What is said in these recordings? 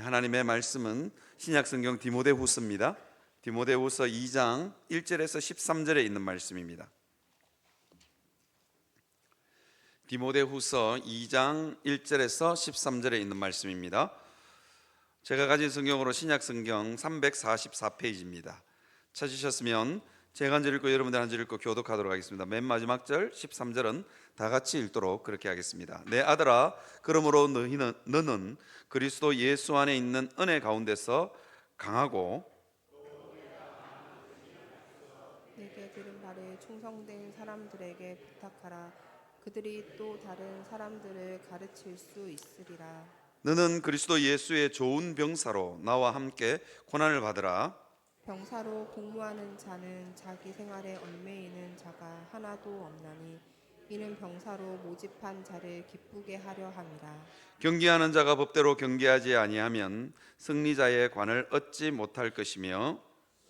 하나님의 말씀은 신약성경 디모데후서입니다. 디모데후서 2장 1절에서 13절에 있는 말씀입니다. 디모데후서 2장 1절에서 13절에 있는 말씀입니다. 제가 가진 성경으로 신약성경 344페이지입니다. 찾으셨으면 제가 한 절 읽고 여러분들 한 절 읽고 교독하도록 하겠습니다. 맨 마지막 절 13절은 다 같이 읽도록 그렇게 하겠습니다. 내 아들아, 그러므로 너는 그리스도 예수 안에 있는 은혜 가운데서 강하고 내게 들은 바를 충성된 사람들에게 부탁하라. 그들이 또 다른 사람들을 가르칠 수 있으리라. 너는 그리스도 예수의 좋은 병사로 나와 함께 고난을 받으라. 병사로 복무하는 자는 자기 생활에 얽매이는 자가 하나도 없나니 이는 병사로 모집한 자를 기쁘게 하려 함이라. 경기하는 자가 법대로 경기하지 아니하면 승리자의 관을 얻지 못할 것이며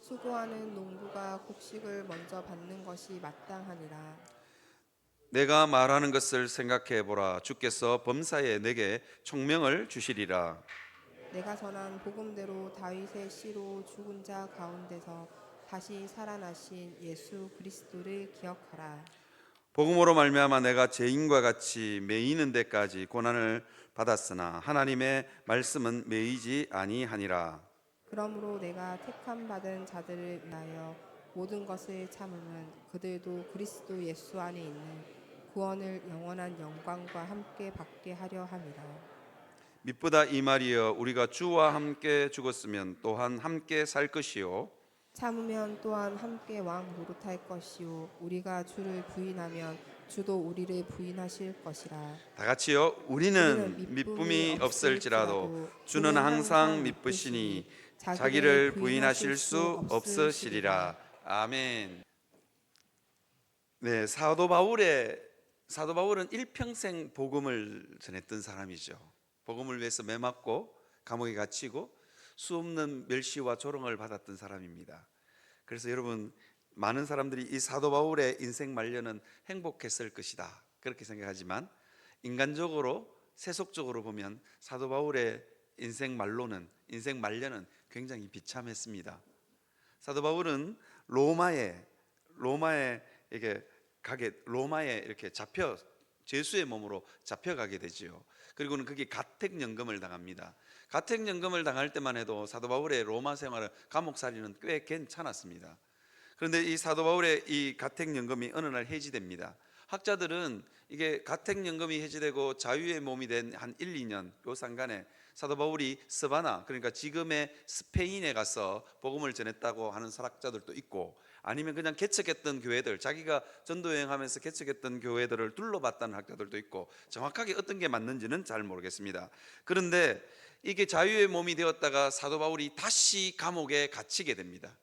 수고하는 농부가 곡식을 먼저 받는 것이 마땅하니라. 내가 말하는 것을 생각해 보라. 주께서 범사에 내게 총명을 주시리라. 내가 전한 복음대로 다윗의 씨로 죽은 자 가운데서 다시 살아나신 예수 그리스도를 기억하라. 복음으로 말미암아 내가 죄인과 같이 매이는 데까지 고난을 받았으나 하나님의 말씀은 매이지 아니하니라. 그러므로 내가 택함 받은 자들을 위하여 모든 것을 참으면 그들도 그리스도 예수 안에 있는 구원을 영원한 영광과 함께 받게 하려 함이라. 미쁘다 이 말이여, 우리가 주와 함께 죽었으면 또한 함께 살 것이요 참으면 또한 함께 왕 노릇할 것이요 우리가 주를 부인하면 주도 우리를 부인하실 것이라. 다 같이요. 우리는 미쁨이 없을지라도 주는 항상 미쁘시니 자기를 부인하실 수 없으시리라. 아멘. 네, 사도 바울은 일평생 복음을 전했던 사람이죠. 복음을 위해서 매맞고 감옥에 갇히고 수없는 멸시와 조롱을 받았던 사람입니다. 그래서 여러분, 많은 사람들이 이 사도 바울의 인생 말년은 행복했을 것이다 그렇게 생각하지만 인간적으로 세속적으로 보면 사도 바울의 인생 말년은 굉장히 비참했습니다. 사도 바울은 로마에 이렇게 죄수의 몸으로 잡혀가게 되지요. 그리고는 그게 가택연금을 당합니다. 가택연금을 당할 때만 해도 사도 바울의 로마 생활은 감옥살이는 꽤 괜찮았습니다. 그런데 이 사도 바울의 이 가택연금이 어느 날 해지됩니다. 학자들은 이게 가택연금이 해지되고 자유의 몸이 된 한 1, 2년 요 상간에 사도 바울이 스바나, 그러니까 지금의 스페인에 가서 복음을 전했다고 하는 설학자들도 있고, 아니면 그냥 개척했던 교회들, 자기가 전도여행하면서 개척했던 교회들을 둘러봤다는 학자들도 있고, 정확하게 어떤 게 맞는지는 잘 모르겠습니다. 그런데 이게 자유의 몸이 되었다가 사도 바울이 다시 감옥에 갇히게 됩니다.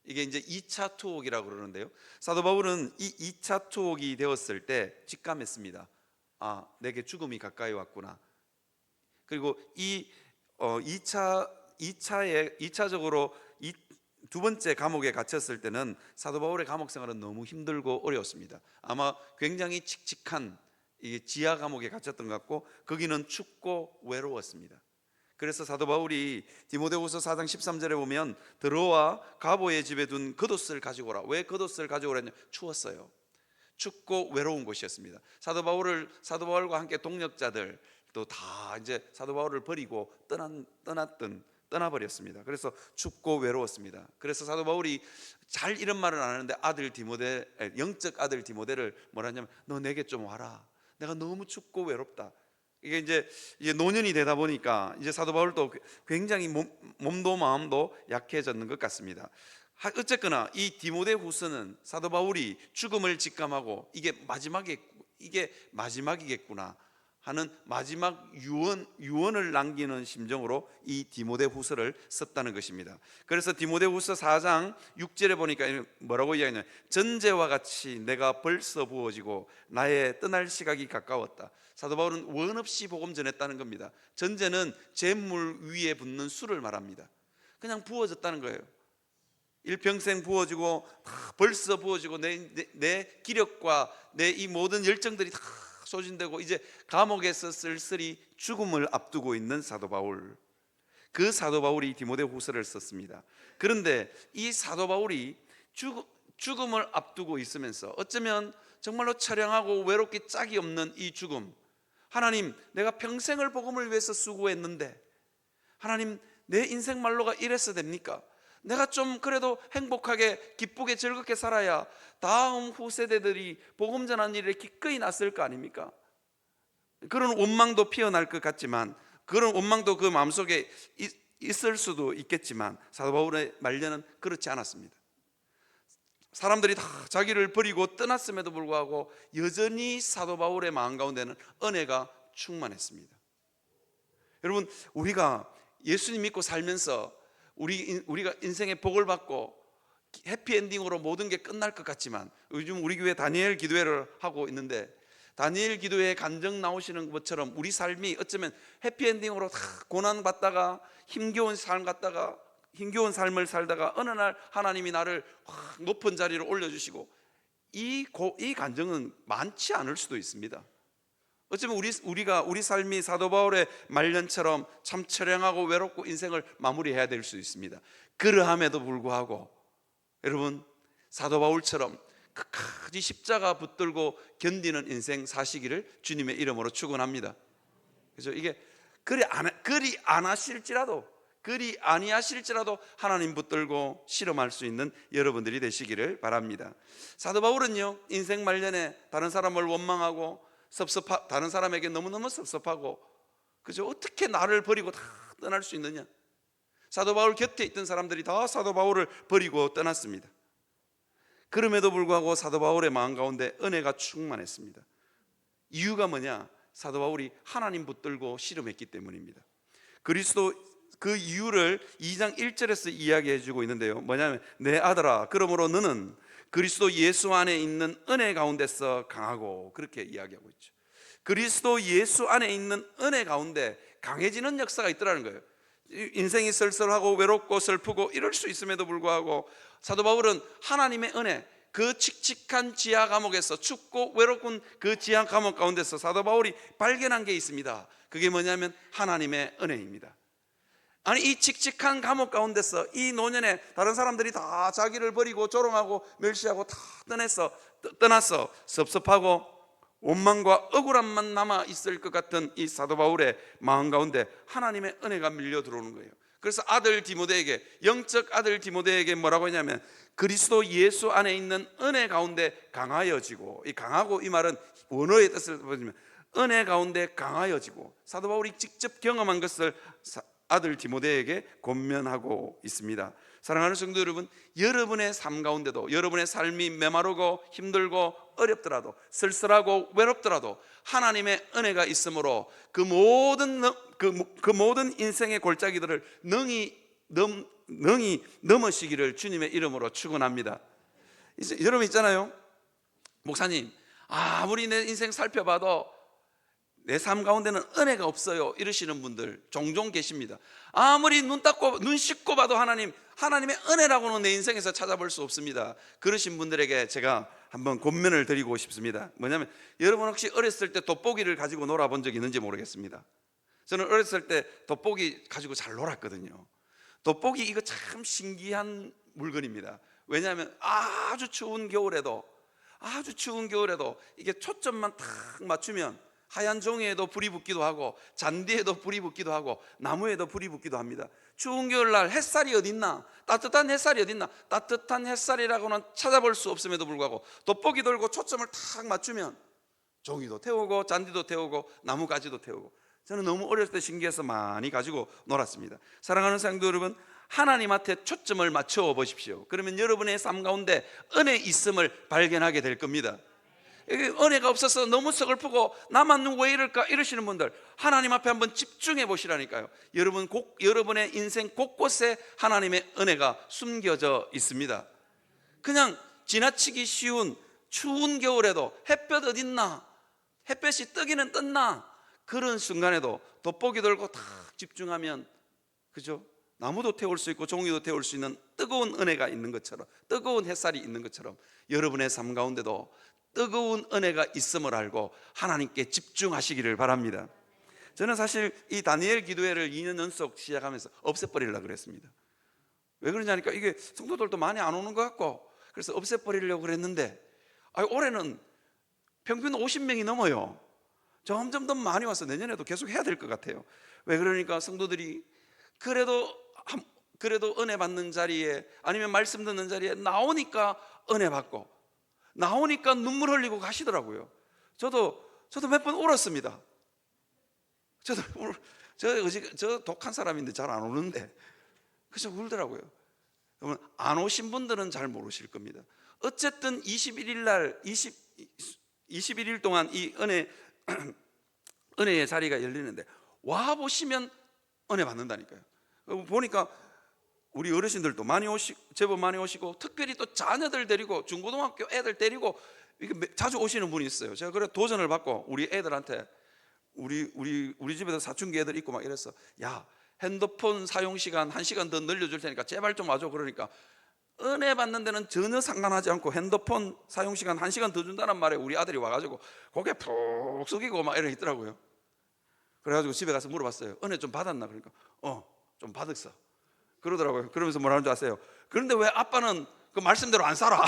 이게 이제 2차 투옥이라고 그러는데요, 사도 바울은 이 2차 투옥이 되었을 때 직감했습니다. 아, 내게 죽음이 가까이 왔구나. 그리고 이 2차적으로 두 번째 감옥에 갇혔을 때는 사도 바울의 감옥 생활은 너무 힘들고 어려웠습니다. 아마 굉장히 칙칙한 이 지하 감옥에 갇혔던 것 같고, 거기는 춥고 외로웠습니다. 그래서 사도 바울이 디모데후서 4장 13절에 보면 드로와 가보의 집에 둔 겉옷을 가지고 오라. 왜 겉옷을 가지고 오라냐? 추웠어요. 춥고 외로운 곳이었습니다. 사도 바울과 함께 동역자들 또 다 이제 사도 바울을 버리고 떠나버렸습니다. 그래서 춥고 외로웠습니다. 그래서 사도 바울이 잘 이런 말을 안 하는데 영적 아들 디모데를 뭐라 하냐면, 너 내게 좀 와라. 내가 너무 춥고 외롭다. 이게 이제 노년이 되다 보니까 이제 사도 바울도 굉장히 몸도 마음도 약해졌는 것 같습니다. 어쨌거나 이 디모데후서는 사도 바울이 죽음을 직감하고 이게 마지막이겠구나 하는 마지막 유언을 남기는 심정으로 이 디모데후서를 썼다는 것입니다. 그래서 디모데후서 4장 6절에 보니까 뭐라고 이야기하냐면, 전제와 같이 내가 벌써 부어지고 나의 떠날 시각이 가까웠다. 사도 바울은 원 없이 복음 전했다는 겁니다. 전제는 재물 위에 붓는 술을 말합니다. 그냥 부어졌다는 거예요. 일평생 부어지고 벌써 부어지고 내 기력과 내 이 모든 열정들이 다 소진되고 이제 감옥에서 쓸쓸히 죽음을 앞두고 있는 사도 바울. 그 사도 바울이 디모데 후서를 썼습니다. 그런데 이 사도 바울이 죽음을 앞두고 있으면서 어쩌면 정말로 처량하고 외롭기 짝이 없는 이 죽음, 하나님, 내가 평생을 복음을 위해서 수고했는데 하나님, 내 인생 말로가 이래서 됩니까? 내가 좀 그래도 행복하게 기쁘게 즐겁게 살아야 다음 후세대들이 복음 전하는 일에 기꺼이 났을 거 아닙니까? 그런 원망도 피어날 것 같지만, 그런 원망도 그 마음속에 있을 수도 있겠지만, 사도 바울의 말년은 그렇지 않았습니다. 사람들이 다 자기를 버리고 떠났음에도 불구하고 여전히 사도 바울의 마음 가운데는 은혜가 충만했습니다. 여러분, 우리가 예수님 믿고 살면서 우리가 인생의 복을 받고 해피엔딩으로 모든 게 끝날 것 같지만, 요즘 우리 교회 다니엘 기도회를 하고 있는데 다니엘 기도회에 간증 나오시는 것처럼 우리 삶이 어쩌면 해피엔딩으로 다 고난받다가 힘겨운 삶을 살다가 어느 날 하나님이 나를 확 높은 자리로 올려주시고, 이 간증은 많지 않을 수도 있습니다. 어쩌면 우리 삶이 사도 바울의 말년처럼 참 처량하고 외롭고 인생을 마무리해야 될 수 있습니다. 그러함에도 불구하고 여러분, 사도 바울처럼 끝까지 십자가 붙들고 견디는 인생 사시기를 주님의 이름으로 축원합니다. 그래서 이게 그리 아니하실지라도 하나님 붙들고 실험할 수 있는 여러분들이 되시기를 바랍니다. 사도 바울은요, 인생 말년에 다른 사람을 원망하고 다른 사람에게 너무너무 섭섭하고, 그죠? 어떻게 나를 버리고 다 떠날 수 있느냐? 사도 바울 곁에 있던 사람들이 다 사도 바울을 버리고 떠났습니다. 그럼에도 불구하고 사도 바울의 마음 가운데 은혜가 충만했습니다. 이유가 뭐냐? 사도 바울이 하나님 붙들고 실험했기 때문입니다. 그리스도 그 이유를 2장 1절에서 이야기해 주고 있는데요, 뭐냐면 내 아들아, 그러므로 너는 그리스도 예수 안에 있는 은혜 가운데서 강하고, 그렇게 이야기하고 있죠. 그리스도 예수 안에 있는 은혜 가운데 강해지는 역사가 있더라는 거예요. 인생이 쓸쓸하고 외롭고 슬프고 이럴 수 있음에도 불구하고 사도 바울은 하나님의 은혜, 그 칙칙한 지하 감옥에서, 춥고 외롭군 그 지하 감옥 가운데서 사도 바울이 발견한 게 있습니다. 그게 뭐냐면 하나님의 은혜입니다. 아니, 이 칙칙한 감옥 가운데서 이 노년에 다른 사람들이 다 자기를 버리고 조롱하고 멸시하고 다 떠나서 섭섭하고 원망과 억울함만 남아 있을 것 같은 이 사도 바울의 마음 가운데 하나님의 은혜가 밀려 들어오는 거예요. 그래서 영적 아들 디모데에게 뭐라고 했냐면 그리스도 예수 안에 있는 은혜 가운데 강하여지고, 이 강하고, 이 말은 원어의 뜻을 보시면 은혜 가운데 강하여지고, 사도 바울이 직접 경험한 것을 아들 디모데에게 권면하고 있습니다. 사랑하는 성도 여러분, 여러분의 삶 가운데도, 여러분의 삶이 메마르고 힘들고 어렵더라도, 쓸쓸하고 외롭더라도 하나님의 은혜가 있으므로 그 모든 인생의 골짜기들을 능히 넘으시기를 주님의 이름으로 축원합니다. 여러분 있잖아요, 목사님, 아무리 내 인생 살펴봐도 내 삶 가운데는 은혜가 없어요, 이러시는 분들 종종 계십니다. 아무리 눈 씻고 봐도 하나님의 은혜라고는 내 인생에서 찾아볼 수 없습니다. 그러신 분들에게 제가 한번 권면을 드리고 싶습니다. 뭐냐면, 여러분 혹시 어렸을 때 돋보기를 가지고 놀아본 적 있는지 모르겠습니다. 저는 어렸을 때 돋보기 가지고 잘 놀았거든요. 돋보기 이거 참 신기한 물건입니다. 왜냐하면 아주 추운 겨울에도 이게 초점만 탁 맞추면 하얀 종이에도 불이 붙기도 하고, 잔디에도 불이 붙기도 하고, 나무에도 불이 붙기도 합니다. 추운 겨울날 햇살이 어딨나? 따뜻한 햇살이 어딨나? 따뜻한 햇살이라고는 찾아볼 수 없음에도 불구하고 돋보기 들고 초점을 탁 맞추면 종이도 태우고 잔디도 태우고 나무가지도 태우고, 저는 너무 어렸을 때 신기해서 많이 가지고 놀았습니다. 사랑하는 성도 여러분, 하나님한테 초점을 맞춰 보십시오. 그러면 여러분의 삶 가운데 은혜 있음을 발견하게 될 겁니다. 은혜가 없어서 너무 서글프고 나만 왜 이럴까 이러시는 분들, 하나님 앞에 한번 집중해 보시라니까요. 여러분의 인생 곳곳에 하나님의 은혜가 숨겨져 있습니다. 그냥 지나치기 쉬운 추운 겨울에도 햇볕 어딨나, 햇볕이 뜨기는 떴나, 그런 순간에도 돋보기 들고 다 집중하면, 그죠? 나무도 태울 수 있고 종이도 태울 수 있는 뜨거운 은혜가 있는 것처럼, 뜨거운 햇살이 있는 것처럼 여러분의 삶 가운데도 뜨거운 은혜가 있음을 알고 하나님께 집중하시기를 바랍니다. 저는 사실 이 다니엘 기도회를 2년 연속 시작하면서 없애버리려고 그랬습니다. 왜 그러냐니까 이게 성도들도 많이 안 오는 것 같고, 그래서 없애버리려고 그랬는데 올해는 평균 50명이 넘어요. 점점 더 많이 와서 내년에도 계속 해야 될 것 같아요. 왜 그러니까 성도들이 그래도 은혜 받는 자리에, 아니면 말씀 듣는 자리에 나오니까 은혜 받고, 나오니까 눈물 흘리고 가시더라고요. 저도 몇 번 울었습니다. 저 독한 사람인데 잘 안 우는데 그래서 울더라고요. 여러분, 안 오신 분들은 잘 모르실 겁니다. 어쨌든 21일 동안 이 은혜의 자리가 열리는데 와 보시면 은혜 받는다니까요. 보니까 우리 어르신들도 제법 많이 오시고, 특별히 또 자녀들 데리고, 중고등학교 애들 데리고 이렇게 자주 오시는 분이 있어요. 제가 그래 도전을 받고 우리 애들한테, 우리 집에도 사춘기 애들 있고 막 이랬어. 야, 핸드폰 사용 시간 1시간 더 늘려줄 테니까 제발 좀 와줘. 그러니까 은혜 받는 데는 전혀 상관하지 않고 핸드폰 사용 시간 1시간 더 준다는 말에 우리 아들이 와가지고 고개 푹 숙이고 막 이러 있더라고요. 그래가지고 집에 가서 물어봤어요. 은혜 좀 받았나? 그러니까 좀 받았어 그러더라고요. 그러면서 뭐라는 줄 아세요? 그런데 왜 아빠는 그 말씀대로 안 살아?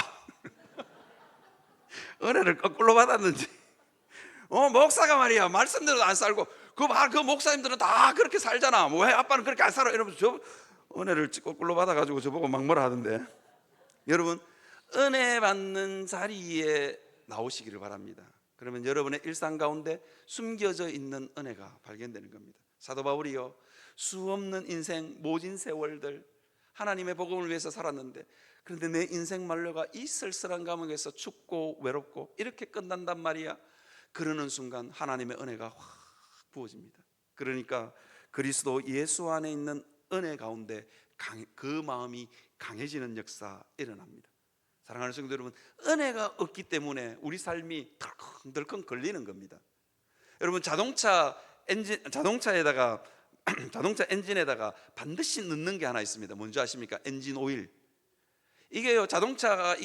은혜를 거꾸로 받았는지. 목사가 말이야 말씀대로 안 살고 그 목사님들은 다 그렇게 살잖아. 왜 아빠는 그렇게 안 살아? 이러면서 저 은혜를 거꾸로 받아가지고 저보고 막 뭐라 하던데. 여러분, 은혜 받는 자리에 나오시기를 바랍니다. 그러면 여러분의 일상 가운데 숨겨져 있는 은혜가 발견되는 겁니다. 사도 바울이요, 수없는 인생, 모진 세월들 하나님의 복음을 위해서 살았는데, 그런데 내 인생 만료가 이 쓸쓸한 감옥에서 춥고 외롭고 이렇게 끝난단 말이야. 그러는 순간 하나님의 은혜가 확 부어집니다. 그러니까 그리스도 예수 안에 있는 은혜 가운데 그 마음이 강해지는 역사 일어납니다. 사랑하는 성도 여러분, 은혜가 없기 때문에 우리 삶이 덜컹덜컹 걸리는 겁니다. 여러분, 자동차 엔진에다가 반드시 넣는 게 하나 있습니다. 뭔지 아십니까? 엔진 오일. 이게요, 자동차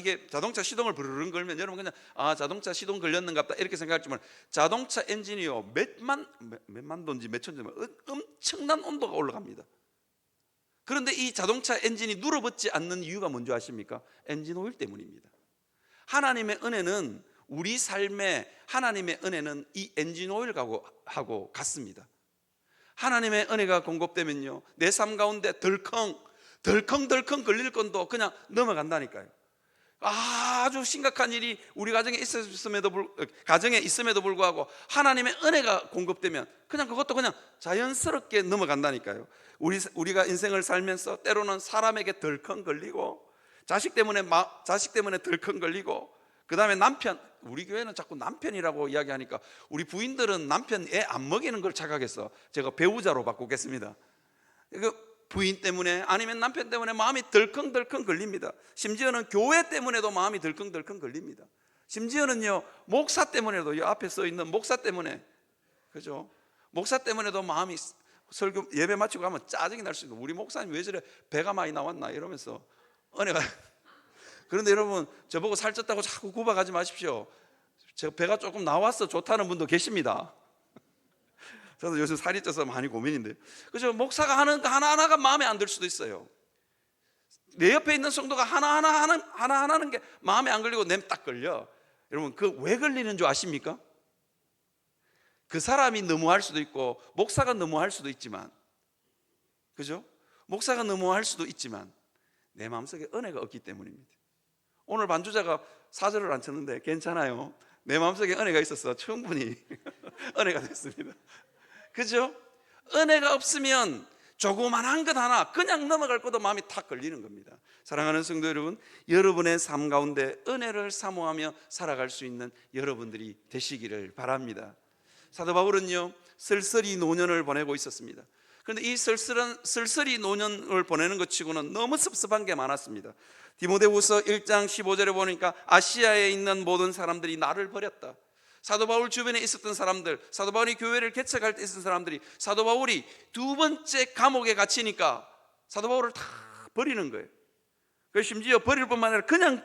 시동을 부르릉 걸면 여러분 그냥 자동차 시동 걸렸는갑다 이렇게 생각하지만, 자동차 엔진이요 몇만 도인지 몇천 도인지 엄청난 온도가 올라갑니다. 그런데 이 자동차 엔진이 눌어붙지 않는 이유가 뭔지 아십니까? 엔진 오일 때문입니다. 하나님의 은혜는, 우리 삶에 하나님의 은혜는 이 엔진 오일하고 같습니다. 하나님의 은혜가 공급되면요, 내 삶 가운데 덜컹 걸릴 건도 그냥 넘어간다니까요. 아주 심각한 일이 우리 가정에 있음에도 불구하고 하나님의 은혜가 공급되면 그냥 그것도 그냥 자연스럽게 넘어간다니까요. 우리가 인생을 살면서 때로는 사람에게 덜컹 걸리고, 자식 때문에 덜컹 걸리고, 그 다음에 남편, 우리 교회는 자꾸 남편이라고 이야기하니까 우리 부인들은 남편 애 안 먹이는 걸 착각해서 제가 배우자로 바꾸겠습니다. 부인 때문에 아니면 남편 때문에 마음이 덜컹덜컹 걸립니다. 심지어는 교회 때문에도 마음이 덜컹덜컹 걸립니다. 심지어는요, 목사 때문에도, 이 앞에 써 있는 목사 때문에, 그죠? 목사 때문에도 마음이, 설교 예배 마치고 가면 짜증이 날 수 있고, 우리 목사님 왜 저래 배가 많이 나왔나 이러면서 은혜가. 그런데 여러분, 저보고 살쪘다고 자꾸 구박하지 마십시오. 제가 배가 조금 나왔어 좋다는 분도 계십니다. 저도 요즘 살이 쪄서 많이 고민인데, 그죠? 목사가 하는 거 하나하나가 마음에 안 들 수도 있어요. 내 옆에 있는 성도가 하나하나 하는 게 마음에 안 걸리고 내 딱 걸려. 여러분, 그 왜 걸리는 줄 아십니까? 그 사람이 너무할 수도 있고 목사가 너무할 수도 있지만, 그죠? 목사가 너무할 수도 있지만 내 마음속에 은혜가 없기 때문입니다. 오늘 반주자가 사절을 안 쳤는데 괜찮아요. 내 마음속에 은혜가 있어서 충분히 은혜가 됐습니다. 그죠? 은혜가 없으면 조그만한 것 하나 그냥 넘어갈 것도 마음이 탁 걸리는 겁니다. 사랑하는 성도 여러분, 여러분의 삶 가운데 은혜를 사모하며 살아갈 수 있는 여러분들이 되시기를 바랍니다. 사도 바울은요, 쓸쓸히 노년을 보내고 있었습니다. 그런데 이 쓸쓸히 노년을 보내는 것 치고는 너무 섭섭한 게 많았습니다. 디모데후서 1장 15절에 보니까 아시아에 있는 모든 사람들이 나를 버렸다. 사도 바울 주변에 있었던 사람들, 사도 바울이 교회를 개척할 때 있었던 사람들이 사도 바울이 두 번째 감옥에 갇히니까 사도 바울을 다 버리는 거예요. 그래서 심지어 버릴 뿐만 아니라 그냥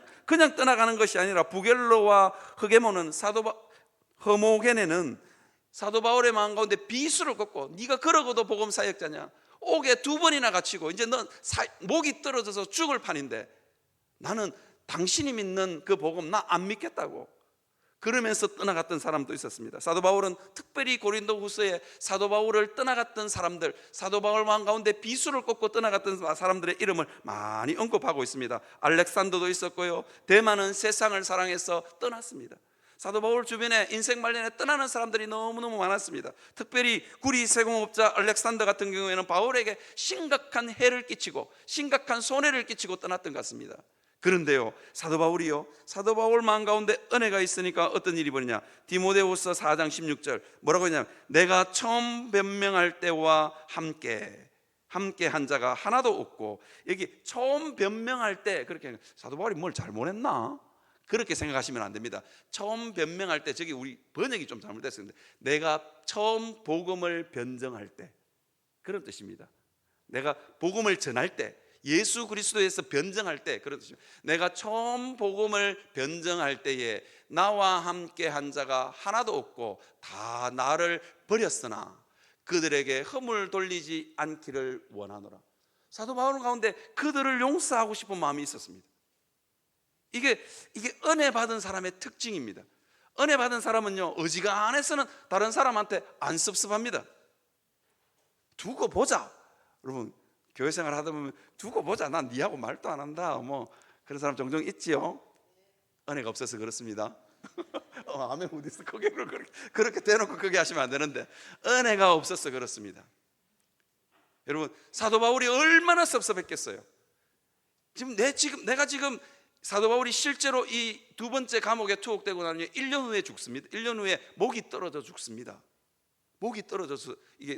떠나가는 것이 아니라 부겔로와 허모게네는 사도 바울의 마음 가운데 비수를 꺾고, 네가 그러고도 복음 사역자냐? 옥에 2번이나 갇히고 이제 넌 목이 떨어져서 죽을 판인데 나는 당신이 믿는 그 복음 나 안 믿겠다고 그러면서 떠나갔던 사람도 있었습니다. 사도 바울은 특별히 고린도후서에 사도 바울을 떠나갔던 사람들, 사도 바울 마음 가운데 비수를 꺾고 떠나갔던 사람들의 이름을 많이 언급하고 있습니다. 알렉산더도 있었고요, 데마는 세상을 사랑해서 떠났습니다. 사도 바울 주변에 인생 말년에 떠나는 사람들이 너무너무 많았습니다. 특별히 구리 세공업자 알렉산더 같은 경우에는 바울에게 심각한 해를 끼치고 심각한 손해를 끼치고 떠났던 것 같습니다. 그런데요, 사도 바울이요, 사도 바울 마음 가운데 은혜가 있으니까 어떤 일이 벌이냐? 디모데후서 4장 16절 뭐라고 하냐면, 내가 처음 변명할 때와 함께 한 자가 하나도 없고, 여기 처음 변명할 때, 그렇게 사도 바울이 뭘 잘못했나? 그렇게 생각하시면 안 됩니다. 처음 변명할 때, 저기 우리 번역이 좀 잘못됐습니다. 내가 처음 복음을 변증할 때, 그런 뜻입니다. 내가 복음을 전할 때, 예수 그리스도에서 변증할 때, 그런 뜻입니다. 내가 처음 복음을 변증할 때에 나와 함께 한 자가 하나도 없고 다 나를 버렸으나 그들에게 허물 돌리지 않기를 원하노라. 사도 바울 가운데 그들을 용서하고 싶은 마음이 있었습니다. 이게 은혜 받은 사람의 특징입니다. 은혜 받은 사람은요, 어지간해서는 다른 사람한테 안 섭섭합니다. 두고 보자. 여러분, 교회 생활 하다 보면 두고 보자, 난 니하고 말도 안 한다, 뭐 그런 사람 종종 있지요. 은혜가 없어서 그렇습니다. 아멘. 어디서 그렇게 대놓고 그게 하시면 안 되는데, 은혜가 없어서 그렇습니다. 여러분, 사도 바울이 얼마나 섭섭했겠어요. 내가 지금 사도 바울이 실제로 이 2번째 감옥에 투옥되고 나면 1년 후에 죽습니다. 1년 후에 목이 떨어져 죽습니다. 목이 떨어져서 이게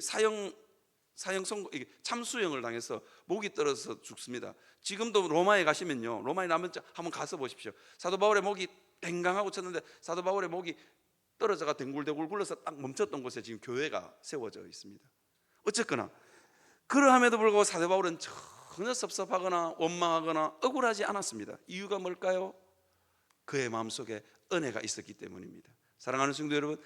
이게 참수형을 당해서 목이 떨어져서 죽습니다. 지금도 로마에 가시면요, 로마에 한번 가서 보십시오. 사도 바울의 목이 댕강하고 쳤는데 사도 바울의 목이 떨어져가 댕굴댕굴 굴러서 딱 멈췄던 곳에 지금 교회가 세워져 있습니다. 어쨌거나 그러함에도 불구하고 사도 바울은 전혀 섭섭하거나 원망하거나 억울하지 않았습니다. 이유가 뭘까요? 그의 마음속에 은혜가 있었기 때문입니다. 사랑하는 성도 여러분,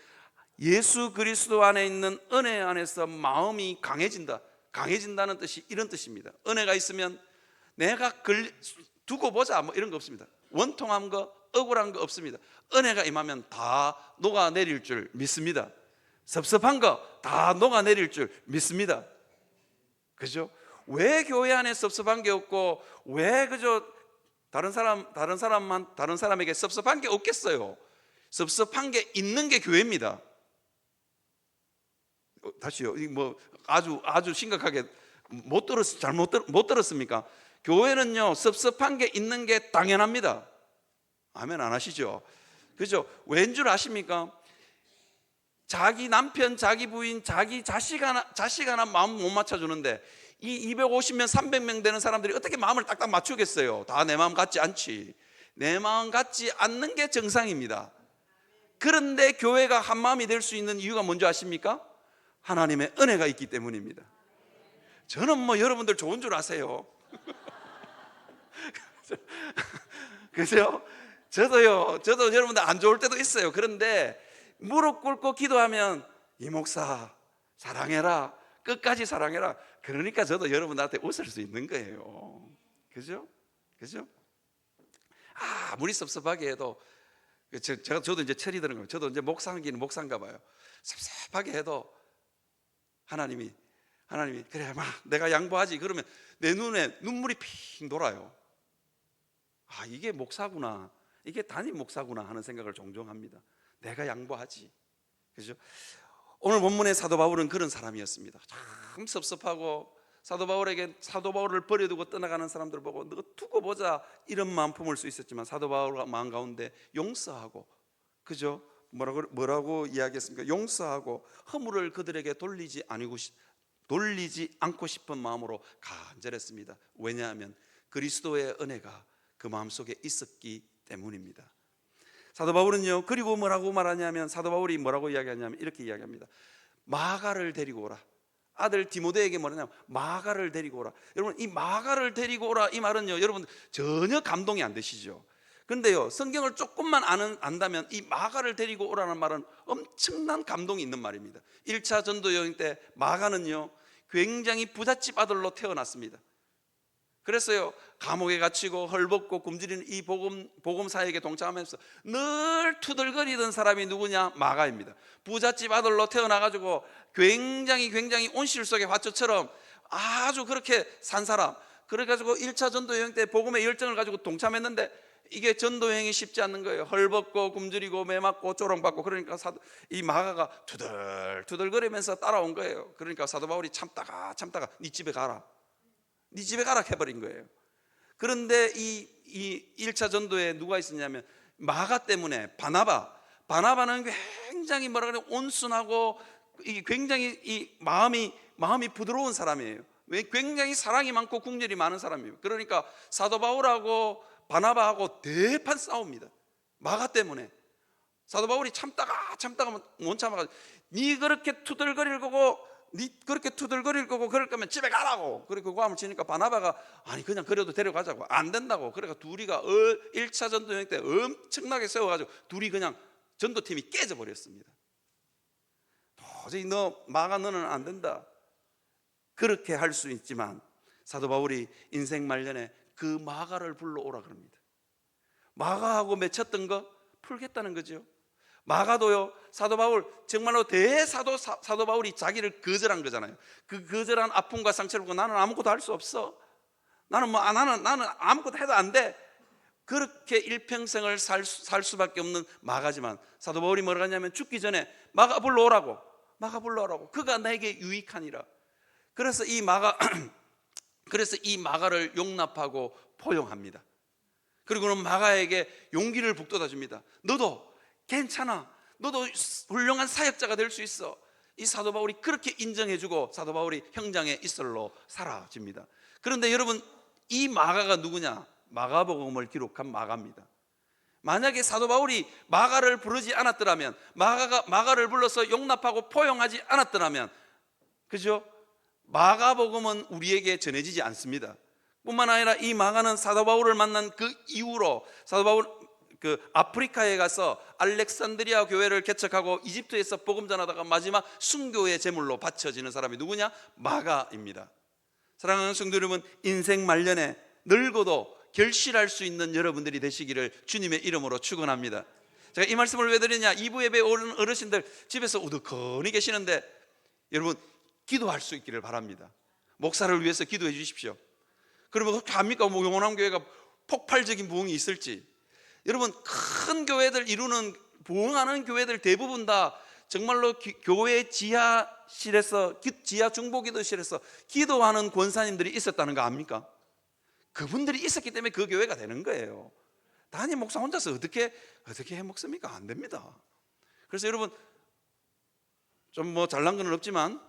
예수 그리스도 안에 있는 은혜 안에서 마음이 강해진다는 뜻이 이런 뜻입니다. 은혜가 있으면 내가 두고 보자 뭐 이런 거 없습니다. 원통한 거, 억울한 거 없습니다. 은혜가 임하면 다 녹아내릴 줄 믿습니다. 섭섭한 거 다 녹아내릴 줄 믿습니다. 그죠? 왜 교회 안에 섭섭한 게 없고 왜 그저 다른 사람에게 섭섭한 게 없겠어요? 섭섭한 게 있는 게 교회입니다. 다시요. 뭐 아주 심각하게 못 들었습니까? 교회는요, 섭섭한 게 있는 게 당연합니다. 아멘 안 하시죠? 그죠? 왠 줄 아십니까? 자기 남편, 자기 부인, 자기 자식 하나 마음 못 맞춰주는데 이 250명, 300명 되는 사람들이 어떻게 마음을 딱딱 맞추겠어요? 다 내 마음 같지 않지. 내 마음 같지 않는 게 정상입니다. 그런데 교회가 한 마음이 될 수 있는 이유가 뭔지 아십니까? 하나님의 은혜가 있기 때문입니다. 저는 뭐 여러분들 좋은 줄 아세요. 그죠? 저도 여러분들 안 좋을 때도 있어요. 그런데 무릎 꿇고 기도하면 이 목사 사랑해라, 끝까지 사랑해라. 그러니까 저도 여러분들한테 웃을 수 있는 거예요. 그죠? 아무리 섭섭하게 해도, 저도 이제 철이 드는 거예요. 저도 이제 목사기는 목사인가 봐요. 섭섭하게 해도 하나님이 그래 막 내가 양보하지 그러면 내 눈에 눈물이 핑 돌아요. 아, 이게 목사구나, 이게 담임 목사구나 하는 생각을 종종 합니다. 내가 양보하지. 그죠? 오늘 본문의 사도 바울은 그런 사람이었습니다. 참 섭섭하고 사도 바울을 버려두고 떠나가는 사람들 보고 너 두고 보자 이런 마음 품을 수 있었지만 사도 바울 마음 가운데 용서하고, 그죠? 뭐라고 이야기했습니까? 용서하고 허물을 그들에게 돌리지 않고 싶은 마음으로 간절했습니다. 왜냐하면 그리스도의 은혜가 그 마음속에 있었기 때문입니다. 사도 바울은요, 그리고 뭐라고 말하냐면, 사도 바울이 뭐라고 이야기하냐면 이렇게 이야기합니다. 마가를 데리고 오라. 아들 디모데에게 뭐냐면 마가를 데리고 오라. 여러분, 이 마가를 데리고 오라 이 말은요, 여러분 전혀 감동이 안 되시죠? 그런데요, 성경을 조금만 안다면 이 마가를 데리고 오라는 말은 엄청난 감동이 있는 말입니다. 1차 전도 여행 때 마가는요, 굉장히 부잣집 아들로 태어났습니다. 그래서요, 감옥에 갇히고 헐벗고 굶주리는 이 복음 사역에 동참하면서 늘 투덜거리던 사람이 누구냐? 마가입니다. 부잣집 아들로 태어나가지고 굉장히 온실 속의 화초처럼 아주 그렇게 산 사람. 그래가지고 1차 전도 여행 때 복음의 열정을 가지고 동참했는데 이게 전도 여행이 쉽지 않는 거예요. 헐벗고 굶주리고 매맞고 조롱받고. 그러니까 이 마가가 투덜거리면서 따라온 거예요. 그러니까 사도 바울이 참다가 네 집에 가라 해버린 거예요. 그런데 이 1차 전도에 누가 있었냐면 마가 때문에 바나바는 굉장히 온순하고 굉장히 이 마음이 부드러운 사람이에요. 굉장히 사랑이 많고 국률이 많은 사람이에요. 그러니까 사도 바울하고 바나바하고 대판 싸웁니다. 마가 때문에. 사도 바울이 참다가 못 참아가지고 네 그렇게 투덜거릴 거고 그럴 거면 집에 가라고. 그리고 고함을 치니까 바나바가 아니 그냥 그래도 데려가자고. 안 된다고. 그러니까 둘이가 1차 전도 여행 때 엄청나게 세워가지고 둘이 그냥 전도팀이 깨져버렸습니다. 도저히 마가 너는 안 된다. 그렇게 할 수 있지만 사도 바울이 인생 말년에 그 마가를 불러오라 그럽니다. 마가하고 맺혔던 거 풀겠다는 거죠. 마가도요, 사도 바울 정말로 사도 바울이 자기를 거절한 거잖아요. 그 거절한 아픔과 상처를 보고 나는 아무것도 할 수 없어. 나는 아무것도 해도 안 돼. 그렇게 일평생을 살 수밖에 없는 마가지만 사도 바울이 뭐라고 하냐면 죽기 전에 마가 불러오라고. 그가 나에게 유익하니라. 그래서 이 마가를 용납하고 포용합니다. 그리고는 마가에게 용기를 북돋아 줍니다. 너도 괜찮아. 너도 훌륭한 사역자가 될 수 있어. 이 사도 바울이 그렇게 인정해주고 사도 바울이 형장의 이슬로 사라집니다. 그런데 여러분, 이 마가가 누구냐? 마가복음을 기록한 마가입니다. 만약에 사도 바울이 마가를 부르지 않았더라면, 마가를 불러서 용납하고 포용하지 않았더라면, 그죠? 마가복음은 우리에게 전해지지 않습니다. 뿐만 아니라 이 마가는 사도 바울을 만난 그 이후로 사도 바울 아프리카에 가서 알렉산드리아 교회를 개척하고 이집트에서 복음 전하다가 마지막 순교의 제물로 바쳐지는 사람이 누구냐? 마가입니다. 사랑하는 성도 여러분, 인생 말년에 늙어도 결실할 수 있는 여러분들이 되시기를 주님의 이름으로 축원합니다. 제가 이 말씀을 왜 드리냐? 2부 예배 오는 어르신들 집에서 우두커니 계시는데 여러분 기도할 수 있기를 바랍니다. 목사를 위해서 기도해 주십시오. 그러면 합니까? 영원한 교회가 폭발적인 부흥이 있을지. 여러분, 큰 교회들 이루는 부흥하는 교회들 대부분 다 정말로 교회 지하 중보기도실에서 기도하는 권사님들이 있었다는 거 압니까? 그분들이 있었기 때문에 그 교회가 되는 거예요. 단임 목사 혼자서 어떻게 해 먹습니까? 안 됩니다. 그래서 여러분 좀 잘난 건 없지만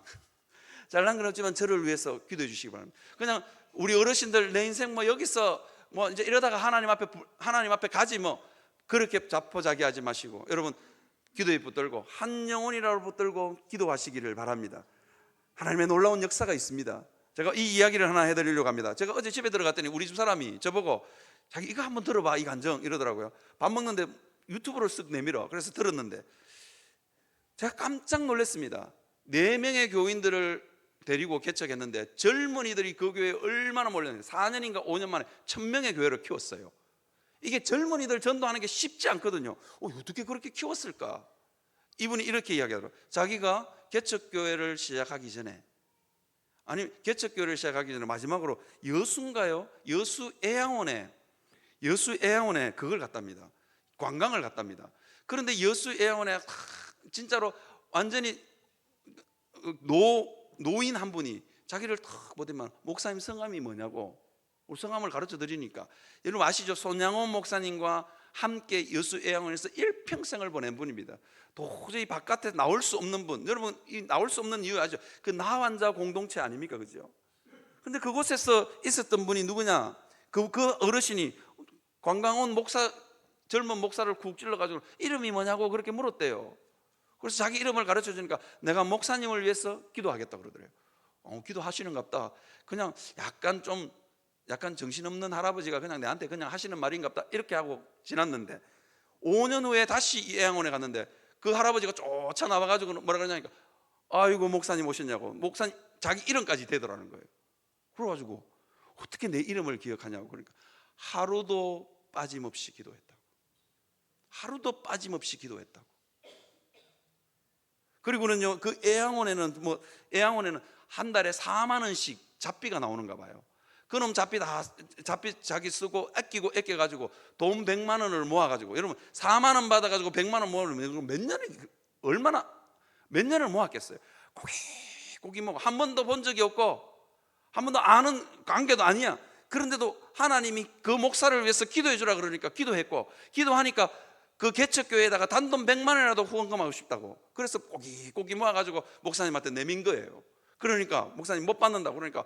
저를 위해서 기도해 주시기 바랍니다. 그냥 우리 어르신들 내 인생 여기서 이제 이러다가 하나님 앞에 가지 그렇게 자포자기하지 마시고 여러분 기도에 붙들고 한 영혼이라도 붙들고 기도하시기를 바랍니다. 하나님의 놀라운 역사가 있습니다. 제가 이 이야기를 하나 해드리려고 합니다. 제가 어제 집에 들어갔더니 우리 집 사람이 저보고 자기 이거 한번 들어봐 이 간증 이러더라고요. 밥 먹는데 유튜브를 쓱 내밀어. 그래서 들었는데 제가 깜짝 놀랐습니다. 4명의 교인들을 데리고 개척했는데 젊은이들이 그 교회에 얼마나 몰렸는지 4년인가 5년 만에 1000명의 교회를 키웠어요. 이게 젊은이들 전도하는 게 쉽지 않거든요. 어떻게 그렇게 키웠을까? 이분이 이렇게 이야기하더라고요. 자기가 개척교회를 시작하기 전에 마지막으로 여수애양원에 그걸 갔답니다. 관광을 갔답니다. 그런데 여수애양원에 진짜로 완전히 노인 한 분이 자기를 탁 보더만 목사님 성함이 뭐냐고 우리 성함을 가르쳐 드리니까 여러분 아시죠? 손양원 목사님과 함께 여수애양원에서 일평생을 보낸 분입니다. 도저히 바깥에 나올 수 없는 분. 여러분 이 나올 수 없는 이유 아죠? 그 나환자 공동체 아닙니까? 그죠? 근데 그곳에서 있었던 분이 누구냐? 그 어르신이 관광 온 젊은 목사를 쿡 찔러가지고 이름이 뭐냐고 그렇게 물었대요. 그래서 자기 이름을 가르쳐 주니까 내가 목사님을 위해서 기도하겠다 그러더래요. 기도하시는갑다. 그냥 약간 좀 약간 정신없는 할아버지가 그냥 내한테 그냥 하시는 말인갑다 이렇게 하고 지났는데 5년 후에 다시 이 애양원에 갔는데 그 할아버지가 쫓아 나와가지고 뭐라 그러냐니까 아이고 목사님 오셨냐고, 목사님 자기 이름까지 대더라는 거예요. 그래가지고 어떻게 내 이름을 기억하냐고. 그러니까 하루도 빠짐없이 기도했다고. 하루도 빠짐없이 기도했다고. 그리고는요, 그 애양원에는 한 달에 4만 원씩 잡비가 나오는가 봐요. 그놈 잡비 자기 쓰고 아껴가지고 돈 100만 원을 모아가지고, 여러분 4만 원 받아가지고 100만 원 모으면 몇 년을 모았겠어요. 고기 먹고 한 번도 본 적이 없고 한 번도 아는 관계도 아니야. 그런데도 하나님이 그 목사를 위해서 기도해 주라 그러니까 기도했고, 기도하니까 그 개척교회에다가 단돈 100만 원이라도 후원금하고 싶다고. 그래서 고기 모아가지고 목사님한테 내민 거예요. 그러니까 목사님 못 받는다고. 그러니까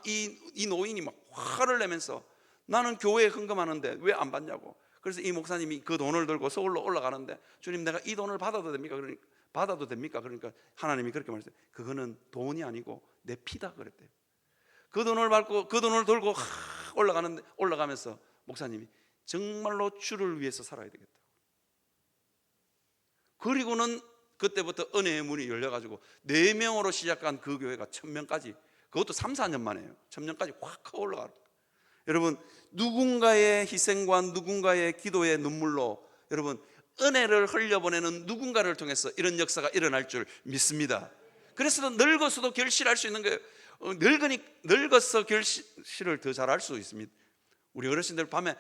이 노인이 막 화를 내면서 나는 교회에 헌금하는데 왜 안 받냐고. 그래서 이 목사님이 그 돈을 들고 서울로 올라가는데 주님 내가 이 돈을 받아도 됩니까? 그러니까 하나님이 그렇게 말했어요. 그거는 돈이 아니고 내 피다 그랬대요. 그 돈을 받고 그 돈을 들고 올라가면서 목사님이 정말로 주를 위해서 살아야 되겠다. 그리고는 그때부터 은혜의 문이 열려가지고 4명으로 시작한 그 교회가 1000명까지, 그것도 3, 4년 만에요. 1000명까지 확 올라가는 거예요. 여러분, 누군가의 희생과 누군가의 기도의 눈물로 여러분 은혜를 흘려보내는 누군가를 통해서 이런 역사가 일어날 줄 믿습니다. 그래서 늙어서도 결실할 수 있는 거예요. 늙어서 결실을 더 잘할 수 있습니다. 우리 어르신들 밤에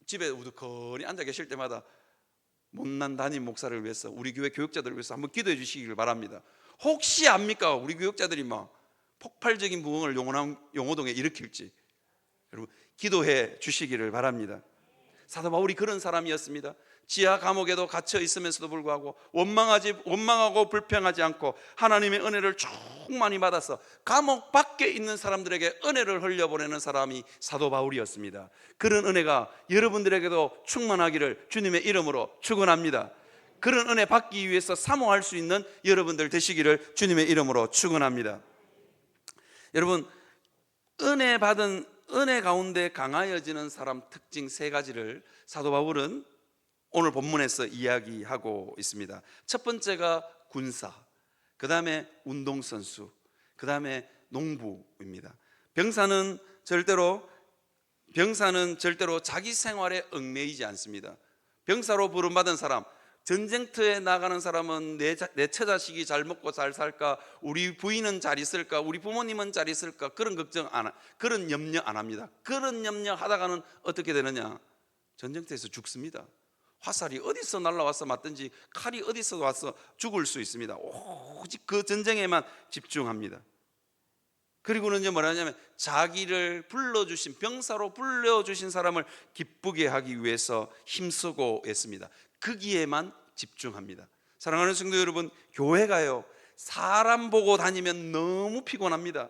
집에 우두커니 앉아 계실 때마다 못난 담임 목사를 위해서, 우리 교회 교육자들을 위해서 한번 기도해 주시기를 바랍니다. 혹시 압니까? 우리 교육자들이 막 폭발적인 부흥을 용호동에 일으킬지. 여러분 기도해 주시기를 바랍니다. 사도 바울이 그런 사람이었습니다. 지하 감옥에도 갇혀 있으면서도 불구하고 원망하고 불평하지 않고 하나님의 은혜를 충만히 받아서 감옥 밖에 있는 사람들에게 은혜를 흘려보내는 사람이 사도 바울이었습니다. 그런 은혜가 여러분들에게도 충만하기를 주님의 이름으로 축원합니다. 그런 은혜 받기 위해서 사모할 수 있는 여러분들 되시기를 주님의 이름으로 축원합니다. 여러분, 은혜 가운데 강하여지는 사람 특징 3가지를 사도 바울은 오늘 본문에서 이야기하고 있습니다. 첫 번째가 군사, 그 다음에 운동선수, 그 다음에 농부입니다. 병사는 절대로 자기 생활에 얽매이지 않습니다. 병사로 부름받은 사람, 전쟁터에 나가는 사람은 내 처자식이 잘 먹고 잘 살까, 우리 부인은 잘 있을까, 우리 부모님은 잘 있을까, 그런 염려 안 합니다. 그런 염려 하다가는 어떻게 되느냐? 전쟁터에서 죽습니다. 화살이 어디서 날라와서 맞든지 칼이 어디서 와서 죽을 수 있습니다. 오직 그 전쟁에만 집중합니다. 그리고는 뭐라냐면 자기를 병사로 불러주신 사람을 기쁘게 하기 위해서 힘쓰고 있습니다. 거기에만 집중합니다. 사랑하는 성도 여러분, 교회가요 사람 보고 다니면 너무 피곤합니다.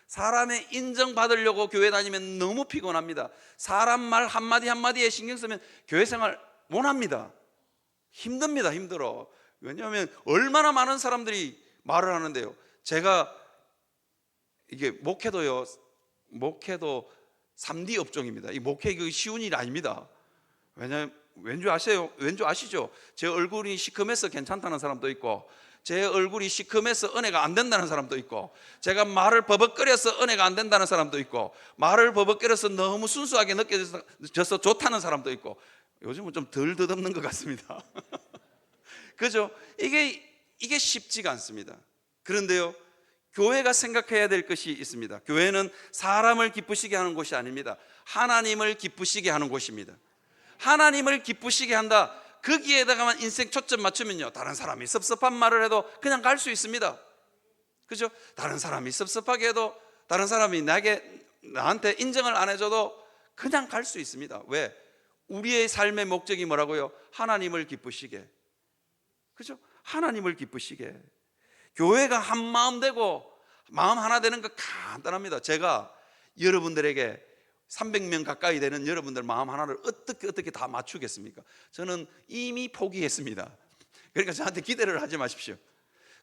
사람의 인정받으려고 교회 다니면 너무 피곤합니다. 사람 말 한마디 한마디에 신경 쓰면 교회 생활 못합니다. 힘듭니다. 힘들어. 왜냐하면 얼마나 많은 사람들이 말을 하는데요. 제가 이게 목회도 3D 업종입니다. 이 목회 쉬운 일 아닙니다. 왜냐하면 왠지 아시죠? 제 얼굴이 시커매서 괜찮다는 사람도 있고, 제 얼굴이 시커매서 은혜가 안 된다는 사람도 있고, 제가 말을 버벅거려서 은혜가 안 된다는 사람도 있고, 말을 버벅거려서 너무 순수하게 느껴져서 좋다는 사람도 있고, 요즘은 좀 덜 더듬는 것 같습니다. 그죠? 이게 쉽지가 않습니다. 그런데요, 교회가 생각해야 될 것이 있습니다. 교회는 사람을 기쁘시게 하는 곳이 아닙니다. 하나님을 기쁘시게 하는 곳입니다. 하나님을 기쁘시게 한다, 거기에다가만 인생 초점 맞추면요, 다른 사람이 섭섭한 말을 해도 그냥 갈 수 있습니다. 그죠? 다른 사람이 섭섭하게 해도, 다른 사람이 나한테 인정을 안 해줘도 그냥 갈 수 있습니다. 왜? 우리의 삶의 목적이 뭐라고요? 하나님을 기쁘시게. 그죠? 하나님을 기쁘시게. 교회가 한 마음 되고 마음 하나 되는 거 간단합니다. 제가 여러분들에게 300명 가까이 되는 여러분들 마음 하나를 어떻게 다 맞추겠습니까? 저는 이미 포기했습니다. 그러니까 저한테 기대를 하지 마십시오.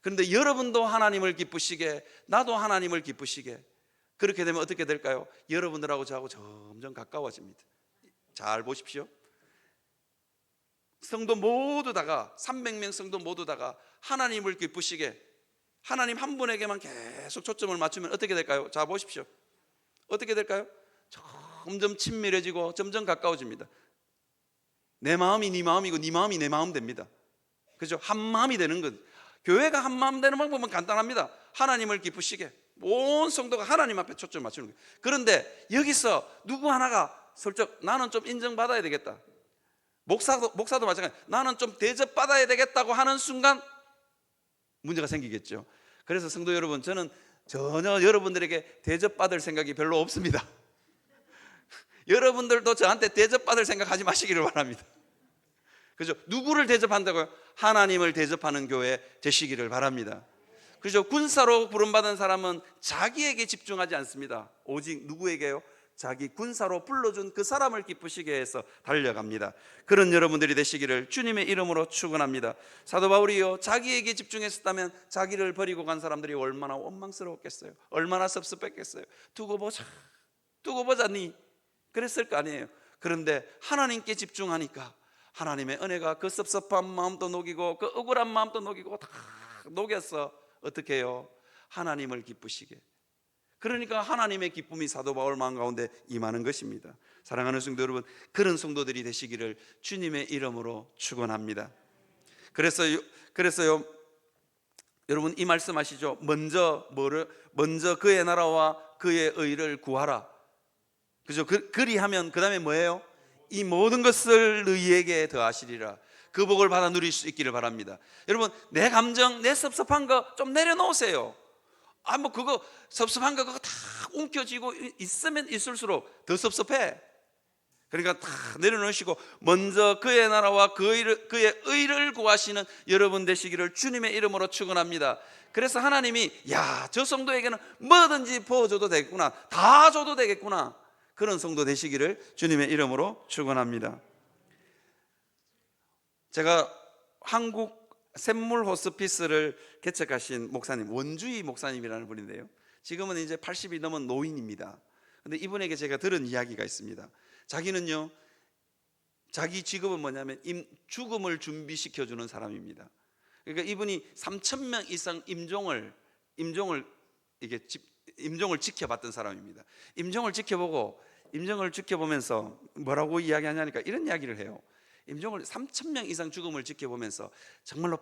그런데 여러분도 하나님을 기쁘시게, 나도 하나님을 기쁘시게, 그렇게 되면 어떻게 될까요? 여러분들하고 저하고 점점 가까워집니다. 잘 보십시오. 성도 모두 다가 300명 성도 모두 다가 하나님을 기쁘시게 하나님 한 분에게만 계속 초점을 맞추면 어떻게 될까요? 자 보십시오. 어떻게 될까요? 점점 친밀해지고 점점 가까워집니다. 내 마음이 네 마음이고 네 마음이 내 마음 됩니다. 그죠? 한 마음이 되는 것. 교회가 한 마음 되는 방법은 간단합니다. 하나님을 기쁘시게 온 성도가 하나님 앞에 초점을 맞추는 거예요. 그런데 여기서 누구 하나가 슬쩍 나는 좀 인정받아야 되겠다, 목사도 마찬가지, 나는 좀 대접받아야 되겠다고 하는 순간 문제가 생기겠죠. 그래서 성도 여러분, 저는 전혀 여러분들에게 대접받을 생각이 별로 없습니다. 여러분들도 저한테 대접받을 생각하지 마시기를 바랍니다. 그죠? 누구를 대접한다고요? 하나님을 대접하는 교회 되시기를 바랍니다. 그죠? 군사로 부름받은 사람은 자기에게 집중하지 않습니다. 오직 누구에게요? 자기 군사로 불러준 그 사람을 기쁘시게 해서 달려갑니다. 그런 여러분들이 되시기를 주님의 이름으로 축원합니다. 사도 바울이요, 자기에게 집중했었다면 자기를 버리고 간 사람들이 얼마나 원망스러웠겠어요. 얼마나 섭섭했겠어요. 두고 보자니 그랬을 거 아니에요. 그런데 하나님께 집중하니까 하나님의 은혜가 그 섭섭한 마음도 녹이고 그 억울한 마음도 녹이고 다 녹여서 어떻게 해요? 하나님을 기쁘시게. 그러니까 하나님의 기쁨이 사도 바울 마음 가운데 임하는 것입니다. 사랑하는 성도 여러분, 그런 성도들이 되시기를 주님의 이름으로 축원합니다. 그래서요 여러분, 이 말씀하시죠. 먼저 그의 나라와 그의 의를 구하라. 그죠? 그리하면 그 다음에 뭐예요? 이 모든 것을 너희에게 더하시리라. 그 복을 받아 누릴 수 있기를 바랍니다. 여러분, 내 감정, 내 섭섭한 거 좀 내려놓으세요. 그거 섭섭한 거 그거 다 움켜쥐고 있으면 있을수록 더 섭섭해. 그러니까 다 내려놓으시고 먼저 그의 나라와 그의 의를 구하시는 여러분 되시기를 주님의 이름으로 축원합니다. 그래서 하나님이 저 성도에게는 뭐든지 부어줘도 되겠구나, 다 줘도 되겠구나, 그런 성도 되시기를 주님의 이름으로 축원합니다. 제가 한국 샘물 호스피스를 개척하신 목사님, 원주희 목사님이라는 분인데요, 지금은 이제 80이 넘은 노인입니다. 근데 이분에게 제가 들은 이야기가 있습니다. 자기는요, 자기 직업은 뭐냐면 죽음을 준비시켜주는 사람입니다. 그러니까 이분이 3,000명 이상 임종을 지켜봤던 사람입니다. 임종을 지켜보면서 뭐라고 이야기하냐니까 이런 이야기를 해요. 임종을 3,000명 이상 죽음을 지켜보면서 정말로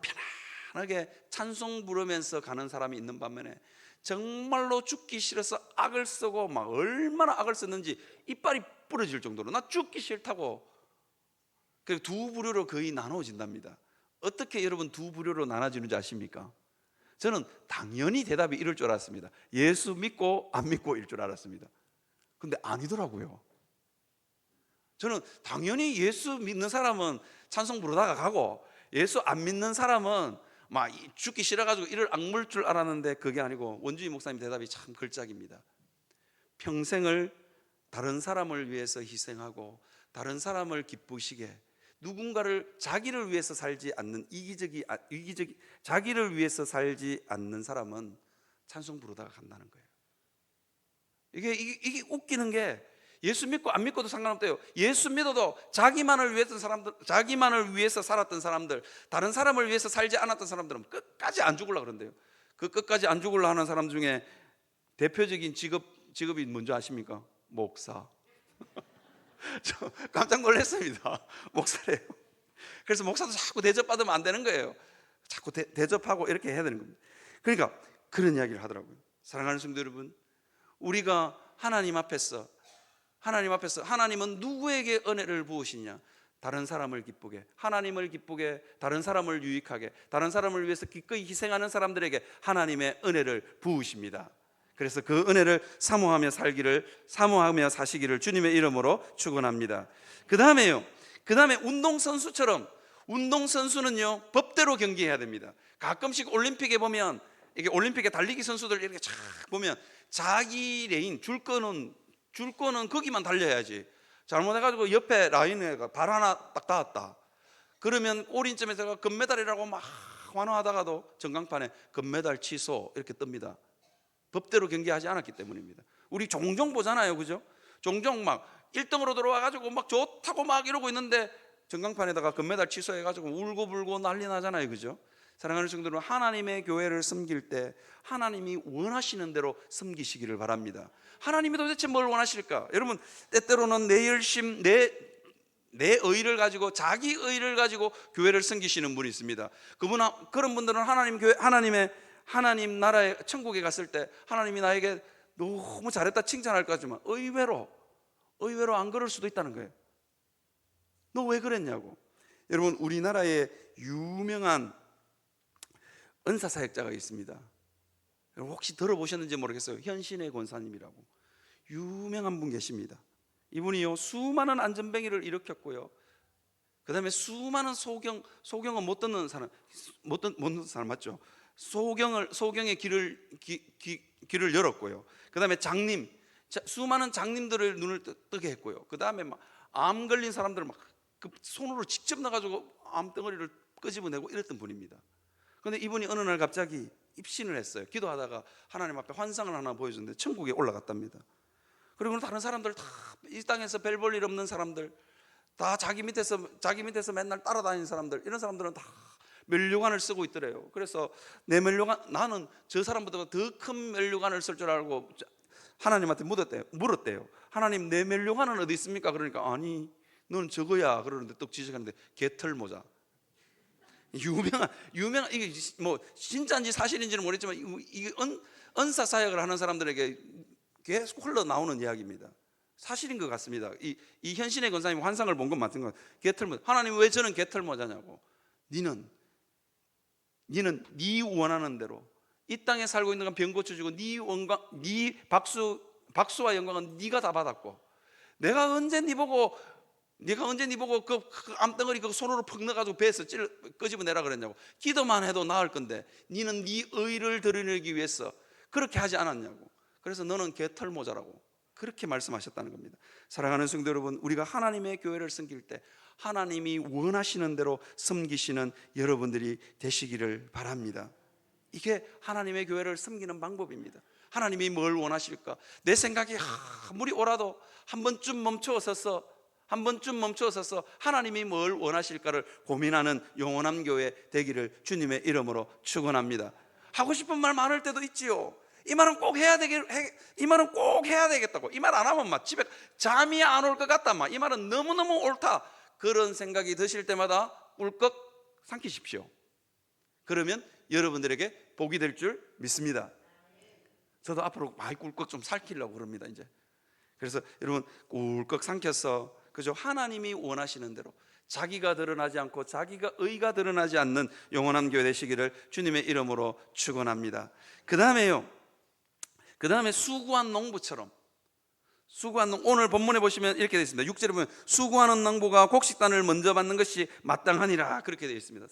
편안하게 찬송 부르면서 가는 사람이 있는 반면에 정말로 죽기 싫어서 악을 쓰고 막 얼마나 악을 썼는지 이빨이 부러질 정도로 나 죽기 싫다고, 그리고 두 부류로 거의 나눠진답니다. 어떻게 여러분 두 부류로 나눠지는지 아십니까? 저는 당연히 대답이 이럴 줄 알았습니다. 예수 믿고 안 믿고일 줄 알았습니다. 근데 아니더라고요. 저는 당연히 예수 믿는 사람은 찬송 부르다가 가고 예수 안 믿는 사람은 막 죽기 싫어가지고 이를 악물 줄 알았는데 그게 아니고, 원주희 목사님 대답이 참 걸작입니다. 평생을 다른 사람을 위해서 희생하고 다른 사람을 기쁘시게, 누군가를 자기를 위해서 살지 않는 자기를 위해서 살지 않는 사람은 찬송 부르다가 간다는 거예요. 이게 웃기는 게, 예수 믿고 안 믿고도 상관없대요. 예수 믿어도 자기만을 위해서 살았던 사람들, 다른 사람을 위해서 살지 않았던 사람들은 끝까지 안 죽으려고 그런대요. 그 끝까지 안 죽으려고 하는 사람 중에 대표적인 직업이 뭔지 아십니까? 목사. 저 깜짝 놀랐습니다. 목사래요. 그래서 목사도 자꾸 대접받으면 안 되는 거예요. 자꾸 대접하고 이렇게 해야 되는 겁니다. 그러니까 그런 이야기를 하더라고요. 사랑하는 성도 여러분, 우리가 하나님 앞에서 하나님은 누구에게 은혜를 부으시냐? 다른 사람을 기쁘게, 하나님을 기쁘게, 다른 사람을 유익하게, 다른 사람을 위해서 기꺼이 희생하는 사람들에게 하나님의 은혜를 부으십니다. 그래서 그 은혜를 사모하며 사시기를 주님의 이름으로 축원합니다. 그 다음에 운동선수는요 법대로 경기해야 됩니다. 가끔씩 올림픽에 보면, 이게 올림픽에 달리기 선수들 이렇게 쫙 보면 자기 레인 줄 거는 거기만 달려야지, 잘못해가지고 옆에 라인에 발 하나 딱 닿았다 그러면 오린점에서 금메달이라고 막 환호하다가도 전광판에 금메달 취소 이렇게 뜹니다. 법대로 경기하지 않았기 때문입니다. 우리 종종 보잖아요, 그죠? 종종 막 1등으로 들어와가지고 막 좋다고 막 이러고 있는데 전광판에다가 금메달 취소해가지고 울고불고 난리 나잖아요, 그죠? 사랑하는 성도들은 하나님의 교회를 섬길 때 하나님이 원하시는 대로 섬기시기를 바랍니다. 하나님이 도대체 뭘 원하실까? 여러분, 때때로는 내 열심, 내 의를 가지고, 자기 의를 가지고 교회를 섬기시는 분이 있습니다. 그런 분들은 하나님 나라의 천국에 갔을 때 하나님이 나에게 너무 잘했다 칭찬할 것 같지만 의외로 안 그럴 수도 있다는 거예요. 너 왜 그랬냐고. 여러분, 우리나라에 유명한 은사사역자가 있습니다. 여러분 혹시 들어보셨는지 모르겠어요. 현신의 권사님이라고 유명한 분 계십니다. 이분이요, 수많은 안전뱅이를 일으켰고요, 그 다음에 수많은 소경은 못 듣는 사람 맞죠? 소경의 길을 열었고요. 그 다음에 수많은 장님들을 눈을 뜨게 했고요. 그 다음에 막 암 걸린 사람들을 막 그 손으로 직접 나가지고 암덩어리를 끄집어내고 이랬던 분입니다. 그런데 이분이 어느 날 갑자기 입신을 했어요. 기도하다가 하나님 앞에 환상을 하나 보여줬는데 천국에 올라갔답니다. 그리고 다른 사람들 다 이 땅에서 별 볼 일 없는 사람들, 다 자기 밑에서 맨날 따라다니는 사람들, 이런 사람들은 다 면류관을 쓰고 있더래요. 그래서 내 면류관, 나는 저 사람보다 더 큰 면류관을 쓸 줄 알고 하나님한테 물었대요. 하나님, 내 면류관은 어디 있습니까? 그러니까 아니, 너는 저거야 그러는데 떡 지적하는데 개털 모자. 유명한 이게 뭐 진짜인지 사실인지는 모르겠지만 이게 은사 사역을 하는 사람들에게 계속 흘러나오는 이야기입니다. 사실인 것 같습니다. 이 현신의 권사님 환상을 본 건 맞은 것 같아요. 개털모자. 하나님, 왜 저는 개털모자냐고. 니는 네 원하는 대로 이 땅에 살고 있는 건 병 고쳐주고 네 박수와 영광은 네가 다 받았고, 내가 언제 네 보고 그 암덩어리 그 손으로 퍽 넣어가지고 배에서 끄집어내라 그랬냐고. 기도만 해도 나을 건데 니는 네 의를 드러내기 위해서 그렇게 하지 않았냐고. 그래서 너는 개털모자라고 그렇게 말씀하셨다는 겁니다. 사랑하는 성도 여러분, 우리가 하나님의 교회를 섬길 때 하나님이 원하시는 대로 섬기시는 여러분들이 되시기를 바랍니다. 이게 하나님의 교회를 섬기는 방법입니다. 하나님이 뭘 원하실까? 내 생각이 아무리 옳아도 한 번쯤 멈춰 서서 하나님이 뭘 원하실까를 고민하는 영원한 교회 되기를 주님의 이름으로 축원합니다. 하고 싶은 말 많을 때도 있지요. 이 말은 꼭 해야 되겠다고. 이 말 안 하면 막 집에 잠이 안 올 것 같다. 이 말은 너무너무 옳다. 그런 생각이 드실 때마다 꿀꺽 삼키십시오. 그러면 여러분들에게 복이 될 줄 믿습니다. 저도 앞으로 많이 꿀꺽 좀 삼키려고 그럽니다, 이제. 그래서 여러분 꿀꺽 삼켜서, 그죠? 하나님이 원하시는 대로 자기가 드러나지 않고 자기가 의가 드러나지 않는 영원한 교회 되시기를 주님의 이름으로 축원합니다. 그 다음에 수고한 농부처럼, 오늘 본문에 보시면 이렇게 되어 있습니다. 6절에 보면 수고하는 농부가 곡식단을 먼저 받는 것이 마땅하니라, 그렇게 되어 있습니다.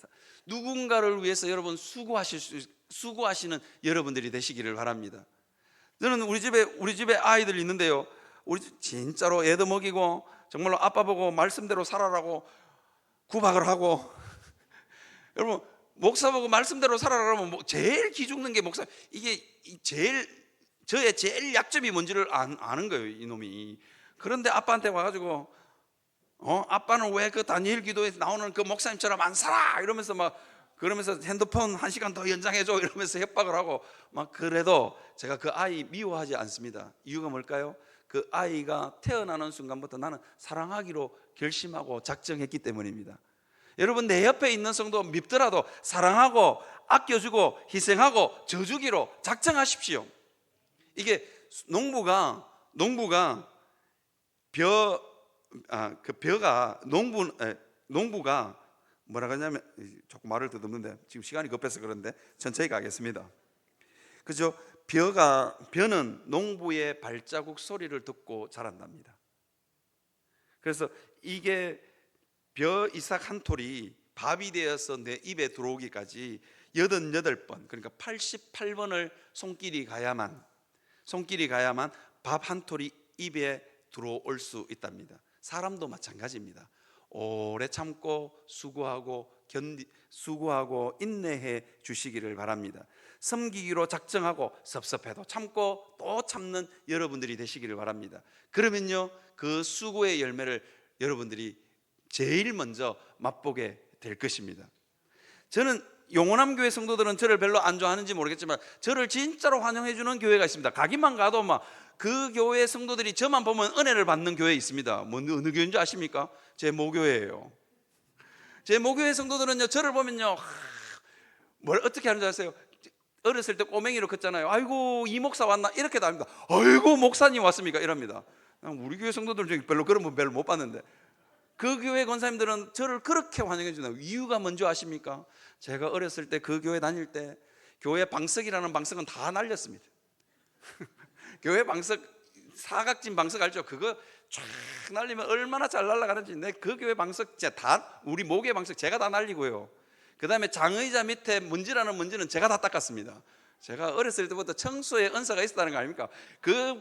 누군가를 위해서 여러분 수고하시는 여러분들이 되시기를 바랍니다. 저는 우리 집에 아이들 있는데요, 우리 집 진짜로 애도 먹이고 정말로 아빠 보고 말씀대로 살아라고 구박을 하고 여러분, 목사 보고 말씀대로 살아라면 제일 기죽는 게 목사. 이게 저의 제일 약점이 뭔지를 아는 거예요, 이놈이. 그런데 아빠한테 와가지고 아빠는 왜 그 다니엘 기도에 나오는 그 목사님처럼 안 살아? 그러면서 핸드폰 1시간 더 연장해줘 이러면서 협박을 하고 그래도 제가 그 아이 미워하지 않습니다. 이유가 뭘까요? 그 아이가 태어나는 순간부터 나는 사랑하기로 결심하고 작정했기 때문입니다. 여러분, 내 옆에 있는 성도 밉더라도 사랑하고 아껴주고 희생하고 져주기로 작정하십시오. 이게 농부가 뭐라 하냐면, 조금 말을 더듬는데 지금 시간이 급해서 그런데 천천히 가겠습니다. 그죠? 벼는 농부의 발자국 소리를 듣고 자란답니다. 그래서 이게 벼 이삭 한 톨이 밥이 되어서 내 입에 들어오기까지 88번, 그러니까 88번을 손길이 가야만 밥 한 톨이 입에 들어올 수 있답니다. 사람도 마찬가지입니다. 오래 참고 수고하고 인내해 주시기를 바랍니다. 섬기기로 작정하고 섭섭해도 참고 또 참는 여러분들이 되시기를 바랍니다. 그러면요, 그 수고의 열매를 여러분들이 제일 먼저 맛보게 될 것입니다. 저는 용원함 교회 성도들은 저를 별로 안 좋아하는지 모르겠지만 저를 진짜로 환영해 주는 교회가 있습니다. 가기만 가도 막 그 교회 성도들이 저만 보면 은혜를 받는 교회 있습니다. 어느 교회인지 아십니까? 제 모교회예요. 제 모교회 성도들은요, 저를 보면요, 뭘 어떻게 하는지 아세요? 어렸을 때 꼬맹이로 컸잖아요. 아이고, 이 목사 왔나? 이렇게도 합니다. 아이고, 목사님 왔습니까? 이럽니다. 우리 교회 성도들 중에 별로 그런 분 별로 못 봤는데, 그 교회 권사님들은 저를 그렇게 환영해 주나요? 이유가 뭔지 아십니까? 제가 어렸을 때 그 교회 다닐 때 교회 방석이라는 방석은 다 날렸습니다. 교회 방석, 사각진 방석 알죠? 그거 쫙 날리면 얼마나 잘 날아가는지. 그 교회 방석 다, 우리 모교회 방석 제가 다 날리고요. 그 다음에 장의자 밑에 문지라는 문지는 제가 다 닦았습니다. 제가 어렸을 때부터 청소에 은사가 있었다는 거 아닙니까? 그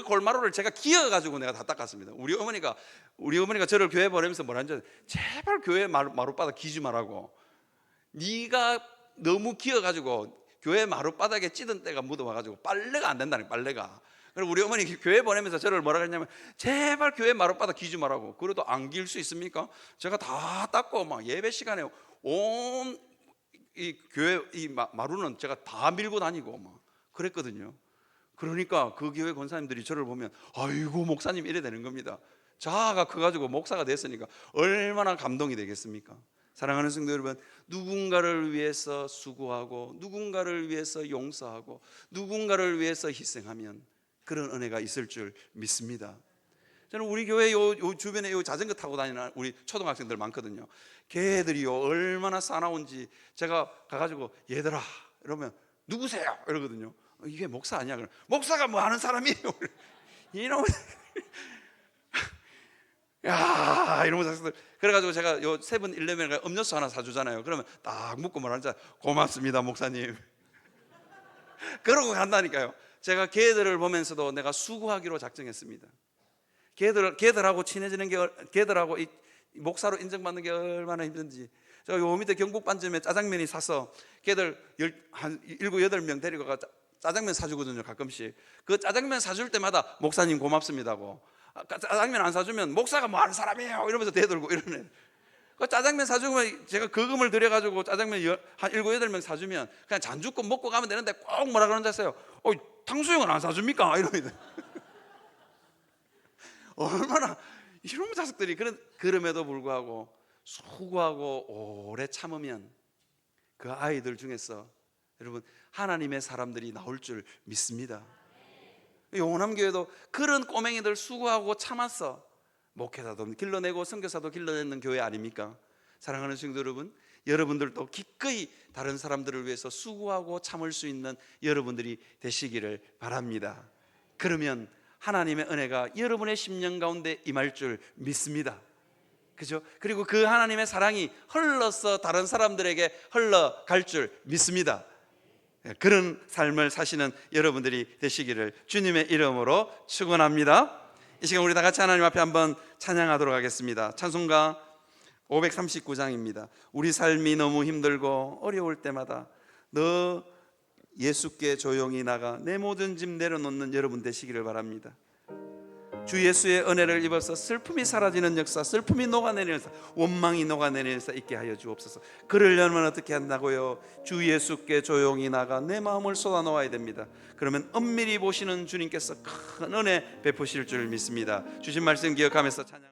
골마루를 제가 기어가지고 내가 다 닦았습니다. 우리 어머니가 저를 교회 보내면서 뭐라 하는지, 제발 교회 마룻바닥 기지 말라고. 네가 너무 기어가지고 교회 마룻바닥에 찌든 때가 묻어와가지고 빨래가 안 된다는 거예요. 빨래가. 그리고 우리 어머니 교회 보내면서 저를 뭐라 그랬냐면, 제발 교회 마룻바닥 기지 말라고. 그래도 안 길 수 있습니까? 제가 다 닦고 막 예배 시간에 온 이 교회 이 마루는 제가 다 밀고 다니고 막 그랬거든요. 그러니까 그 교회 권사님들이 저를 보면 아이고, 목사님 이래 되는 겁니다. 자아가 커가지고 목사가 됐으니까 얼마나 감동이 되겠습니까? 사랑하는 성도 여러분, 누군가를 위해서 수고하고 누군가를 위해서 용서하고 누군가를 위해서 희생하면 그런 은혜가 있을 줄 믿습니다. 저는 우리 교회 요 주변에 요 자전거 타고 다니는 우리 초등학생들 많거든요. 걔들이요 얼마나 싸나운지 제가 가가지고 얘들아 이러면 누구세요? 이러거든요. 이게 목사 아니야? 그럼 목사가 뭐 하는 사람이에요? 이놈 야, 이런 자식들. 그래가지고 제가 요 세븐일레븐에 음료수 하나 사주잖아요. 그러면 딱 묻고 말하자, 고맙습니다 목사님. 그러고 간다니까요. 제가 걔들을 보면서도 내가 수고하기로 작정했습니다. 걔들하고 친해지는 게, 걔들하고 이 목사로 인정받는 게 얼마나 힘든지. 제가 요 밑에 경북반점에 짜장면이 사서 걔들 한 7, 8명 데리고 가 짜장면 사주거든요. 가끔씩 그 짜장면 사줄 때마다 목사님 고맙습니다고. 짜장면 안 사주면 목사가 뭐 하는 사람이에요 이러면서 대들고 이러네. 그 짜장면 사주면 제가 거금을 들여가지고 짜장면 한 7, 8명 사주면 그냥 잔주껏 먹고 가면 되는데 꼭 뭐라 그러는지 아세요? 탕수육은 안 사줍니까? 이러면 얼마나 이런 자식들이. 그럼에도 불구하고 수고하고 오래 참으면 그 아이들 중에서 여러분 하나님의 사람들이 나올 줄 믿습니다. 용원함 교회도 그런 꼬맹이들 수고하고 참았어. 목회자도 길러내고 선교사도 길러내는 교회 아닙니까? 사랑하는 성도 여러분, 여러분들도 기꺼이 다른 사람들을 위해서 수고하고 참을 수 있는 여러분들이 되시기를 바랍니다. 그러면 하나님의 은혜가 여러분의 심령 가운데 임할 줄 믿습니다. 그죠? 그리고 그 하나님의 사랑이 흘러서 다른 사람들에게 흘러갈 줄 믿습니다. 그런 삶을 사시는 여러분들이 되시기를 주님의 이름으로 축원합니다. 이 시간 우리 다 같이 하나님 앞에 한번 찬양하도록 하겠습니다. 찬송가 539장입니다. 우리 삶이 너무 힘들고 어려울 때마다 너 예수께 조용히 나가 내 모든 짐 내려놓는 여러분 되시기를 바랍니다. 주 예수의 은혜를 입어서 슬픔이 사라지는 역사, 슬픔이 녹아내리는 역사, 원망이 녹아내리는 역사 있게 하여 주옵소서. 그러려면 어떻게 한다고요? 주 예수께 조용히 나가 내 마음을 쏟아놓아야 됩니다. 그러면 엄밀히 보시는 주님께서 큰 은혜 베푸실 줄 믿습니다. 주신 말씀 기억하면서 찬양